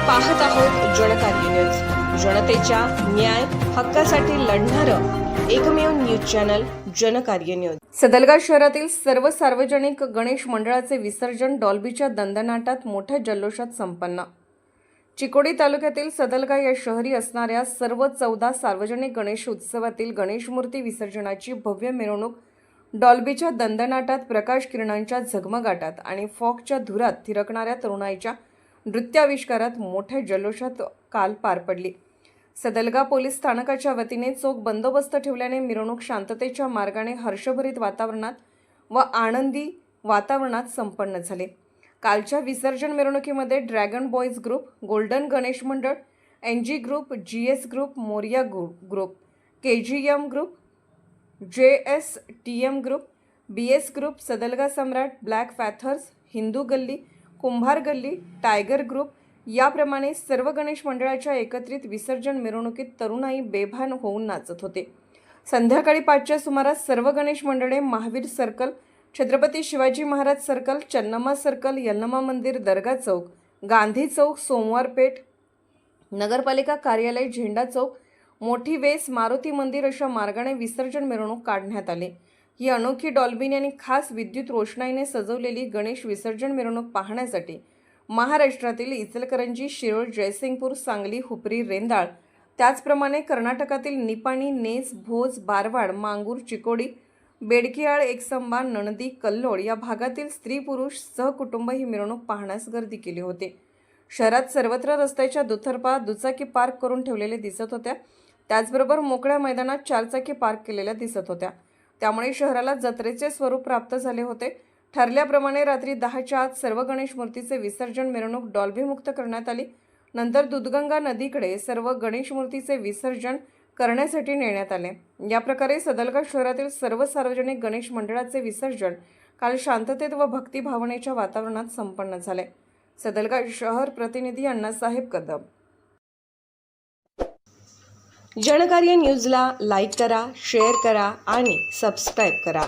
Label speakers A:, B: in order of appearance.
A: पाहत आहोत जनकार्य न्यूज, जनतेच्या न्याय हक्कासाठी लढणारं एकमेव news channel Janakarya news. Sadalga शहरातील सर्व सार्वजनिक गणेश मंडळाचे विसर्जन डॉल्बीच्या दणदणाटात मोठ्या जल्लोषात संपन्न। चिकोडी तालुक्यातील सदलगा या शहरी असणाऱ्या सर्व 14 सार्वजनिक गणेश उत्सवातील गणेश मूर्ती विसर्जनाची भव्य मिरवणूक डॉल्बीच्या दणदणाटात, प्रकाश किरणांच्या झगमगाटात आणि फॉगच्या धुरात थिरकणाऱ्या तरुणाईच्या नृत्याविष्कारात मोठ्या जल्लोषात काल पार पडली। सदलगा पोलीस स्थानकाच्या वतीने चोख बंदोबस्त ठेवल्याने मिरवणूक शांततेच्या मार्गाने हर्षभरित वातावरणात व आनंदी वातावरणात संपन्न झाले। कालच्या विसर्जन मिरवणुकीमध्ये dragon boys group, golden Ganesh मंडळ, NG group, GS group, Morya group, KGM group, JSTM group, BS group, Sadalga Samrat, black panthers, Hindu गल्ली, कुंभार गल्ली, टायगर ग्रुप याप्रमाणे सर्व गणेश मंडळाच्या एकत्रित विसर्जन मिरवणुकीत तरुणाई बेभान होऊन नाचत होते। संध्याकाळी 5च्या सुमारास सर्व गणेश मंडळे Mahavir circle, Chhatrapati Shivaji Maharaj circle, Channamma circle, Yallamma मंदिर, दर्गा चौक, गांधी चौक, सोमवार पेठ, नगरपालिका कार्यालय, झेंडा चौक, मोठी वेस, मारुती मंदिर अशा मार्गाने विसर्जन मिरवणूक काढण्यात आली। ही अनोखी डॉल्बीने आणि खास विद्युत रोषणाईने सजवलेली गणेश विसर्जन मिरवणूक पाहण्यासाठी महाराष्ट्रातील इचलकरंजी, शिरोळ, जयसिंगपूर, सांगली, हुपरी, रेंदाळ, त्याचप्रमाणे कर्नाटकातील निपाणी, नेस, भोज, बारवाड, मांगूर, चिकोडी, बेडकियाळ, एकसंबा, नणदी, कल्लोळ या भागातील स्त्री पुरुष सहकुटुंब ही मिरवणूक पाहण्यास गर्दी केली होती। शहरात सर्वत्र रस्त्याच्या दुतर्फा दुचाकी पार्क करून ठेवलेले दिसत होत्या, त्याचबरोबर मोकळ्या मैदानात चारचाकी पार्क केलेल्या दिसत होत्या। त्यामुळे शहराला जत्रेचे स्वरूप प्राप्त झाले होते। ठरल्याप्रमाणे रात्री 10च्या आत सर्व गणेश मूर्तीचे विसर्जन मिरवणूक डॉल्बी मुक्त करण्यात आली। नंतर दूधगंगा नदीकडे सर्व गणेश मूर्तीचे विसर्जन करण्यासाठी नेण्यात आले। या प्रकारे सदलगा शहरातील सर्व सार्वजनिक गणेश मंडळाचे विसर्जन काल शांततेत व भक्तिभावनेच्या वातावरणात संपन्न झाले। सदलगा शहर प्रतिनिधी अण्णासाहेब कदम। जनकार्य न्यूजला लाईक करा, शेअर करा आणि सबस्क्राईब करा।